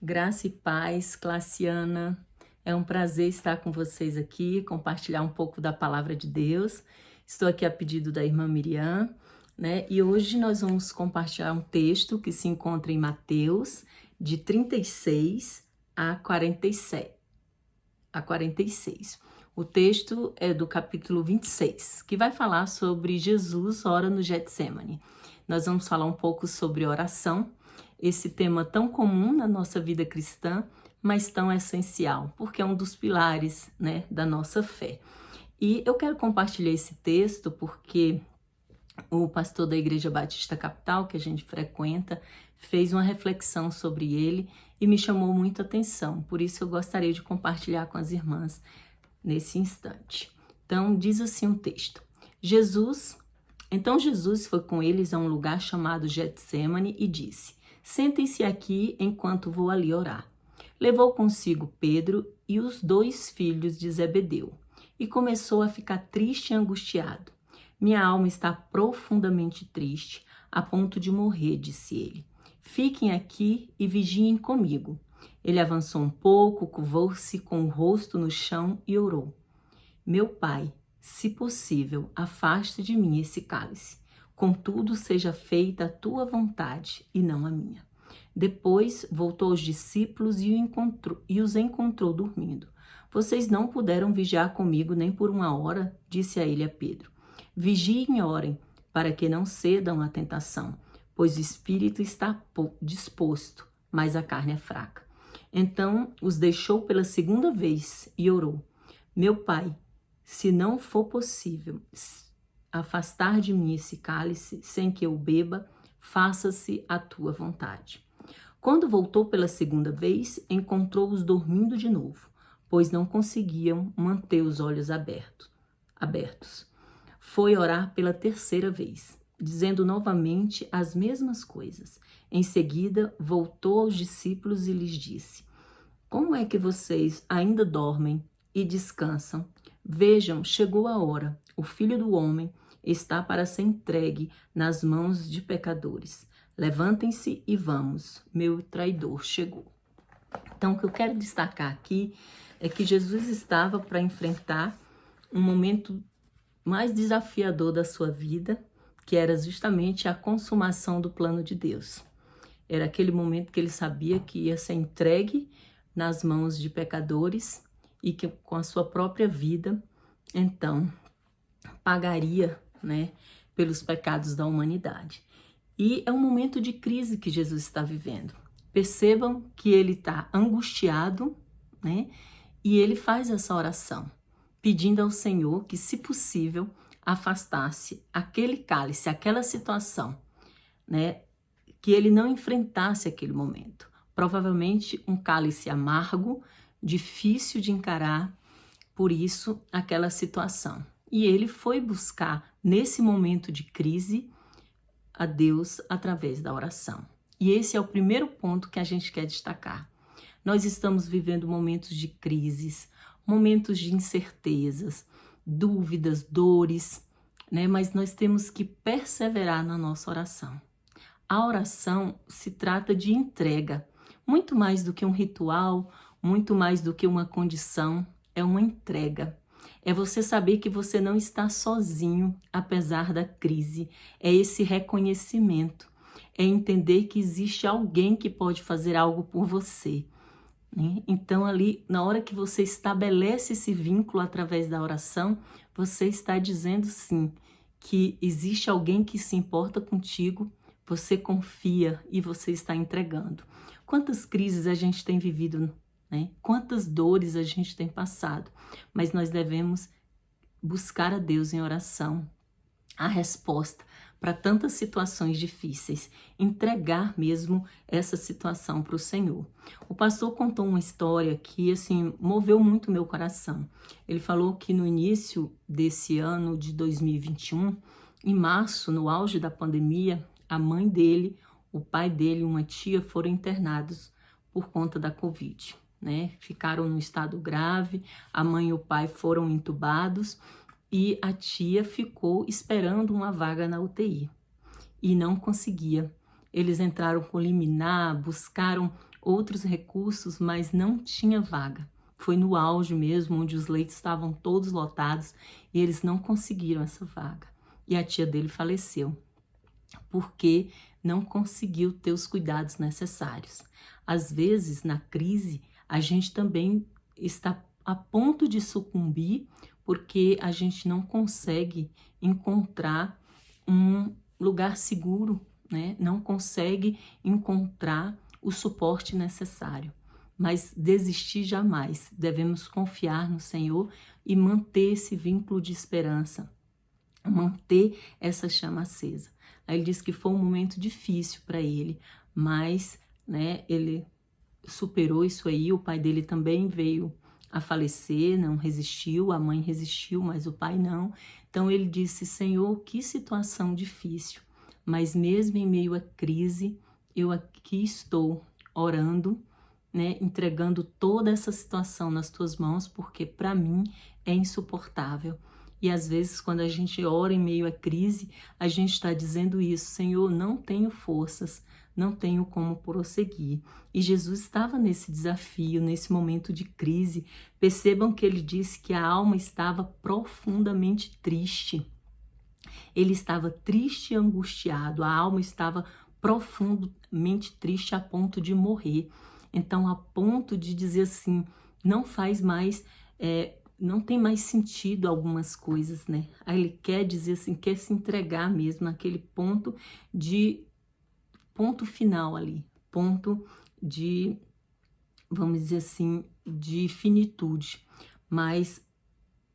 Graça e paz, Classiana. É um prazer estar com vocês aqui, compartilhar um pouco da palavra de Deus. Estou aqui a pedido da irmã Miriam, né? E hoje nós vamos compartilhar um texto que se encontra em Mateus, de 36 a 46. O texto é do capítulo 26, que vai falar sobre Jesus ora no Getsemane. Nós vamos falar um pouco sobre oração, esse tema tão comum na nossa vida cristã, mas tão essencial, porque é um dos pilares, né, da nossa fé. E eu quero compartilhar esse texto porque o pastor da Igreja Batista Capital, que a gente frequenta, fez uma reflexão sobre ele e me chamou muita atenção. Por isso eu gostaria de compartilhar com as irmãs nesse instante. Então, diz assim o texto. Então Jesus foi com eles a um lugar chamado Getsemane e disse: sentem-se aqui enquanto vou ali orar. Levou consigo Pedro e os 2 filhos de Zebedeu e começou a ficar triste e angustiado. Minha alma está profundamente triste, a ponto de morrer, disse ele. Fiquem aqui e vigiem comigo. Ele avançou um pouco, curvou-se com o rosto no chão e orou. Meu pai, se possível, afaste de mim esse cálice. Contudo, seja feita a tua vontade e não a minha. Depois voltou aos discípulos e os encontrou dormindo. Vocês não puderam vigiar comigo nem por 1 hora, disse a ele a Pedro. Vigiem e orem, para que não cedam à tentação, pois o espírito está disposto, mas a carne é fraca. Então os deixou pela 2ª vez e orou. Meu pai, se não for possível afastar de mim esse cálice sem que eu beba, faça-se a tua vontade. Quando voltou pela 2ª vez, encontrou-os dormindo de novo, pois não conseguiam manter os olhos abertos. Foi orar pela 3ª vez, dizendo novamente as mesmas coisas. Em seguida, voltou aos discípulos e lhes disse: como é que vocês ainda dormem e descansam? Vejam, chegou a hora. O Filho do Homem está para ser entregue nas mãos de pecadores. Levantem-se e vamos. Meu traidor chegou. Então, o que eu quero destacar aqui é que Jesus estava para enfrentar um momento mais desafiador da sua vida, que era justamente a consumação do plano de Deus. Era aquele momento que ele sabia que ia ser entregue nas mãos de pecadores e que com a sua própria vida, então, pagaria, né, pelos pecados da humanidade. E é um momento de crise que Jesus está vivendo. Percebam que ele está angustiado, né, e ele faz essa oração, pedindo ao Senhor que, se possível, afastasse aquele cálice, aquela situação, né, que ele não enfrentasse aquele momento. Provavelmente um cálice amargo, difícil de encarar, por isso aquela situação. E ele foi buscar, nesse momento de crise, a Deus através da oração. E esse é o primeiro ponto que a gente quer destacar. Nós estamos vivendo momentos de crises, momentos de incertezas, dúvidas, dores, né? Mas nós temos que perseverar na nossa oração. A oração se trata de entrega, muito mais do que um ritual, muito mais do que uma condição, é uma entrega. É você saber que você não está sozinho, apesar da crise. É esse reconhecimento, é entender que existe alguém que pode fazer algo por você, né? Então ali, na hora que você estabelece esse vínculo através da oração, você está dizendo sim, que existe alguém que se importa contigo, você confia e você está entregando. Quantas crises a gente tem vivido, né? Quantas dores a gente tem passado, mas nós devemos buscar a Deus em oração, a resposta para tantas situações difíceis, entregar mesmo essa situação para o Senhor. O pastor contou uma história que, assim, moveu muito o meu coração. Ele falou que no início desse ano de 2021, em março, no auge da pandemia, a mãe dele, o pai dele e uma tia foram internados por conta da Covid, né? Ficaram no estado grave, a mãe e o pai foram entubados e a tia ficou esperando uma vaga na UTI e não conseguia. Eles entraram com liminar, buscaram outros recursos, mas não tinha vaga. Foi no auge mesmo, onde os leitos estavam todos lotados e eles não conseguiram essa vaga. E a tia dele faleceu, porque não conseguiu ter os cuidados necessários. Às vezes, na crise, a gente também está a ponto de sucumbir porque a gente não consegue encontrar um lugar seguro, né? Não consegue encontrar o suporte necessário. Mas desistir jamais. Devemos confiar no Senhor e manter esse vínculo de esperança, manter essa chama acesa. Aí ele diz que foi um momento difícil para ele, mas, né, ele superou isso aí. O pai dele também veio a falecer, não resistiu, a mãe resistiu, mas o pai não. Então ele disse: Senhor, que situação difícil, mas mesmo em meio à crise, eu aqui estou orando, né, entregando toda essa situação nas tuas mãos, porque para mim é insuportável. E às vezes, quando a gente ora em meio à crise, a gente está dizendo isso: Senhor, não tenho forças, não tenho como prosseguir. E Jesus estava nesse desafio, nesse momento de crise. Percebam que ele disse que a alma estava profundamente triste. Ele estava triste e angustiado, a alma estava profundamente triste a ponto de morrer. Então, a ponto de dizer assim, não faz mais, não tem mais sentido algumas coisas, né? Aí ele quer dizer assim, quer se entregar mesmo naquele ponto final ali, ponto de, vamos dizer assim, de finitude. Mas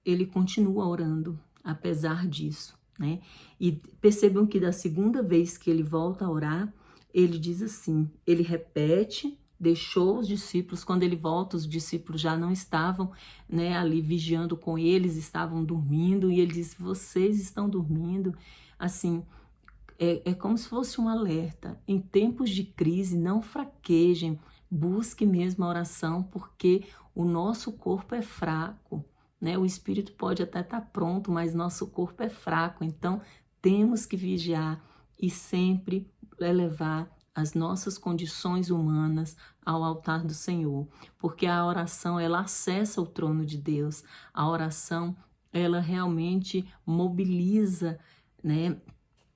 ele continua orando, apesar disso, né? E percebam que da segunda vez que ele volta a orar, ele diz assim, ele repete, deixou os discípulos, quando ele volta, os discípulos já não estavam, né, ali vigiando com eles, estavam dormindo, e ele diz: vocês estão dormindo. Assim, é como se fosse um alerta. Em tempos de crise, não fraquejem, busque mesmo a oração, porque o nosso corpo é fraco, né? O espírito pode até estar pronto, mas nosso corpo é fraco. Então, temos que vigiar e sempre elevar as nossas condições humanas ao altar do Senhor, porque a oração, ela acessa o trono de Deus. A oração, ela realmente mobiliza, né,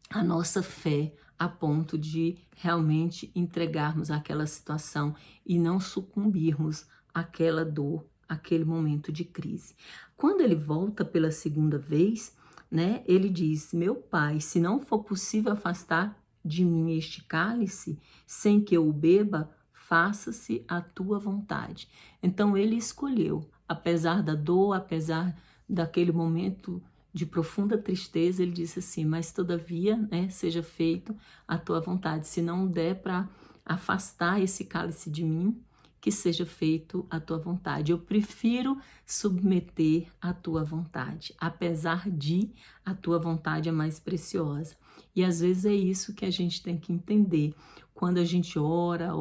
a nossa fé a ponto de realmente entregarmos aquela situação e não sucumbirmos àquela dor, àquele momento de crise. Quando ele volta pela segunda vez, né, ele diz: meu pai, se não for possível afastar de mim este cálice sem que eu o beba, faça-se a tua vontade. Então ele escolheu, apesar da dor, apesar daquele momento de profunda tristeza, ele disse assim: mas todavia, né, seja feito a tua vontade. Se não der para afastar esse cálice de mim, que seja feito a tua vontade. Eu prefiro submeter a tua vontade, apesar de a tua vontade é mais preciosa. E às vezes é isso que a gente tem que entender. Quando a gente ora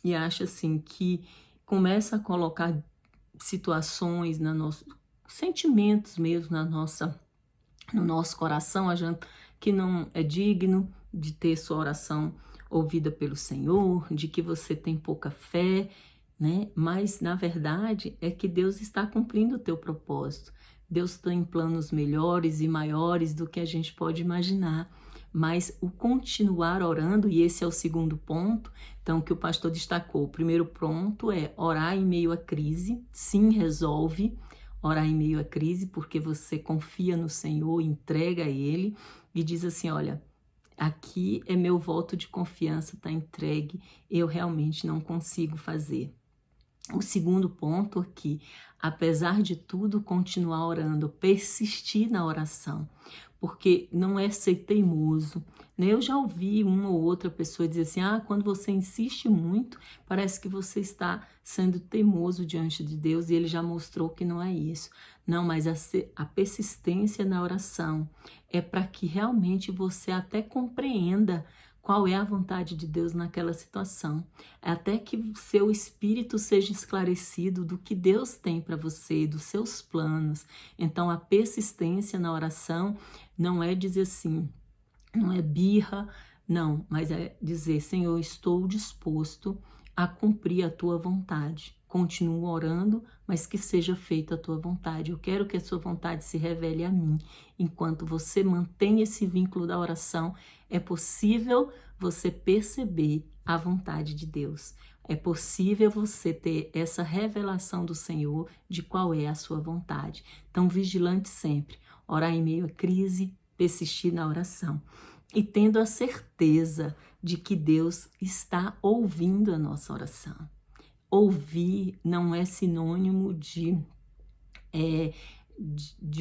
e acha assim que começa a colocar situações na nossa, sentimentos mesmo no nosso coração, achando que não é digno de ter sua oração ouvida pelo Senhor, de que você tem pouca fé, né? Mas na verdade é que Deus está cumprindo o teu propósito. Deus tem planos melhores e maiores do que a gente pode imaginar. Mas o continuar orando, e esse é o segundo ponto, então, que o pastor destacou. O primeiro ponto é orar em meio à crise. Sim, resolve orar em meio à crise, porque você confia no Senhor, entrega a Ele e diz assim: olha, aqui é meu voto de confiança, está entregue, eu realmente não consigo fazer. O segundo ponto aqui, apesar de tudo, continuar orando, persistir na oração, porque não é ser teimoso, né? Eu já ouvi uma ou outra pessoa dizer assim: quando você insiste muito, parece que você está sendo teimoso diante de Deus, e ele já mostrou que não é isso. Não, mas a persistência na oração é para que realmente você até compreenda qual é a vontade de Deus naquela situação, até que seu espírito seja esclarecido do que Deus tem para você, dos seus planos. Então, a persistência na oração não é dizer assim, não é birra, não, mas é dizer: Senhor, estou disposto a cumprir a tua vontade. Continuo orando, mas que seja feita a tua vontade. Eu quero que a sua vontade se revele a mim. Enquanto você mantém esse vínculo da oração, é possível você perceber a vontade de Deus. É possível você ter essa revelação do Senhor de qual é a sua vontade. Então, vigilante sempre, orar em meio à crise, persistir na oração. E tendo a certeza de que Deus está ouvindo a nossa oração. Ouvir não é sinônimo de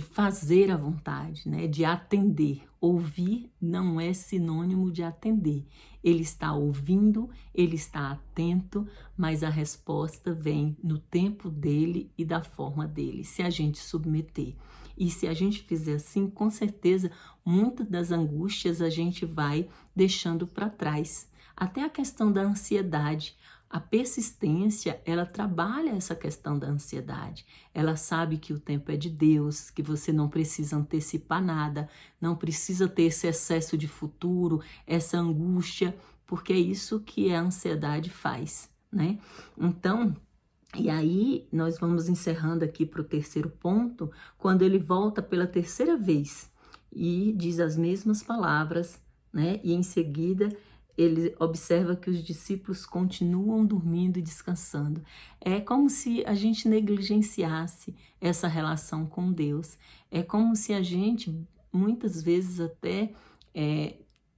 fazer a vontade, né? De atender. Ouvir não é sinônimo de atender. Ele está ouvindo, ele está atento, mas a resposta vem no tempo dele e da forma dele, se a gente submeter. E se a gente fizer assim, com certeza, muitas das angústias a gente vai deixando para trás. Até a questão da ansiedade. A persistência, ela trabalha essa questão da ansiedade. Ela sabe que o tempo é de Deus, que você não precisa antecipar nada, não precisa ter esse excesso de futuro, essa angústia, porque é isso que a ansiedade faz, né? Então, e aí nós vamos encerrando aqui para o terceiro ponto, quando ele volta pela terceira vez e diz as mesmas palavras, né? E em seguida ele observa que os discípulos continuam dormindo e descansando. É como se a gente negligenciasse essa relação com Deus. É como se a gente, muitas vezes até,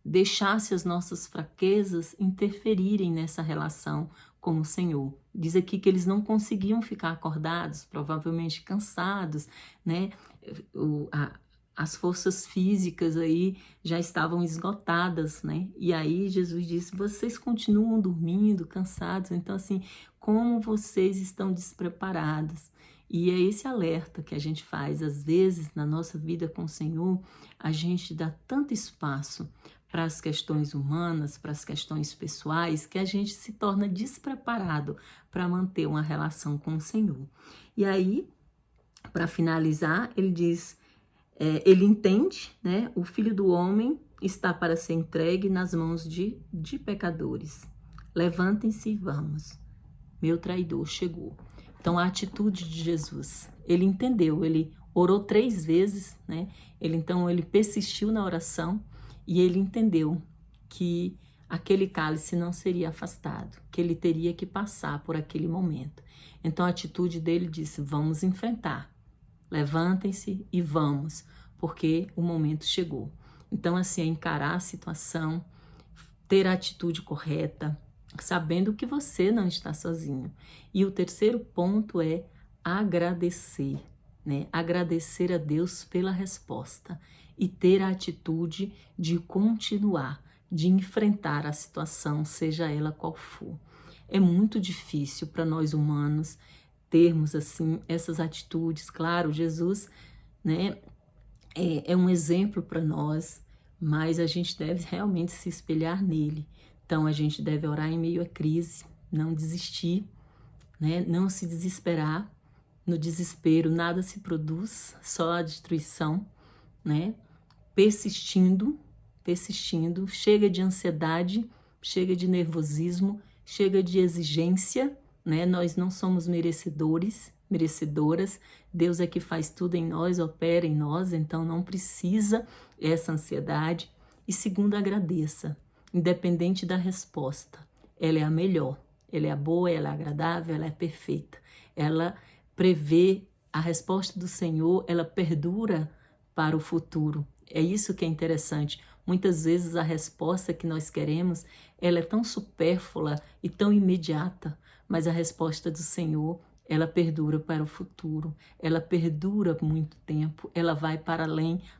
deixasse as nossas fraquezas interferirem nessa relação com o Senhor. Diz aqui que eles não conseguiam ficar acordados, provavelmente cansados, né? As forças físicas aí já estavam esgotadas, né? E aí Jesus disse, vocês continuam dormindo, cansados, então assim, como vocês estão despreparados? E é esse alerta que a gente faz, às vezes, na nossa vida com o Senhor, a gente dá tanto espaço para as questões humanas, para as questões pessoais, que a gente se torna despreparado para manter uma relação com o Senhor. E aí, para finalizar, ele diz... ele entende, né? O Filho do Homem está para ser entregue nas mãos de pecadores. Levantem-se e vamos. Meu traidor chegou. Então, a atitude de Jesus. Ele entendeu, ele orou 3 vezes, né? Ele persistiu na oração e ele entendeu que aquele cálice não seria afastado, que ele teria que passar por aquele momento. Então, a atitude dele disse, vamos enfrentar. Levantem-se e vamos, porque o momento chegou. Então, assim, é encarar a situação, ter a atitude correta, sabendo que você não está sozinho. E o terceiro ponto é agradecer, né? Agradecer a Deus pela resposta e ter a atitude de continuar, de enfrentar a situação, seja ela qual for. É muito difícil para nós humanos termos assim essas atitudes. Claro, Jesus, né, é um exemplo para nós, mas a gente deve realmente se espelhar nele. Então a gente deve orar em meio à crise, não desistir, né, não se desesperar. No desespero nada se produz, só a destruição, né? Persistindo, chega de ansiedade, chega de nervosismo, chega de exigência, né? Nós não somos merecedoras. Deus é que faz tudo em nós, opera em nós, então não precisa essa ansiedade. E segundo, agradeça, independente da resposta. Ela é a melhor, ela é a boa, ela é agradável, ela é perfeita. Ela prevê a resposta do Senhor, ela perdura para o futuro. É isso que é interessante. Muitas vezes a resposta que nós queremos, ela é tão supérflua e tão imediata, mas a resposta do Senhor, ela perdura para o futuro, ela perdura muito tempo, ela vai para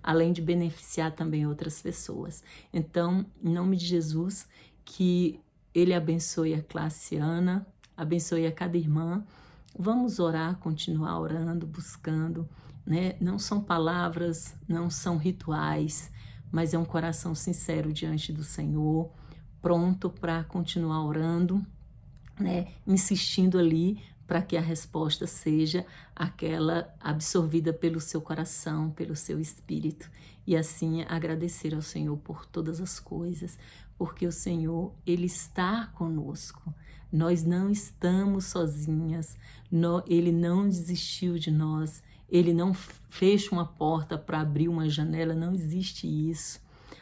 além de beneficiar também outras pessoas. Então, em nome de Jesus, que Ele abençoe a classe Ana, abençoe a cada irmã. Vamos orar, continuar orando, buscando, né? Não são palavras, não são rituais, mas é um coração sincero diante do Senhor, pronto para continuar orando, né? Insistindo ali para que a resposta seja aquela absorvida pelo seu coração, pelo seu espírito, e assim agradecer ao Senhor por todas as coisas, porque o Senhor, Ele está conosco. Nós não estamos sozinhas, Ele não desistiu de nós, Ele não fecha uma porta para abrir uma janela, não existe isso.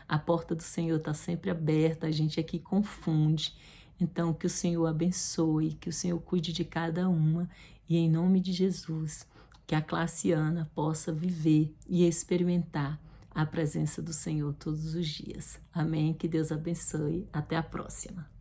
A porta do Senhor está sempre aberta, a gente aqui confunde. Então, que o Senhor abençoe, que o Senhor cuide de cada uma e, em nome de Jesus, que a classe Ana possa viver e experimentar a presença do Senhor todos os dias. Amém? Que Deus abençoe. Até a próxima.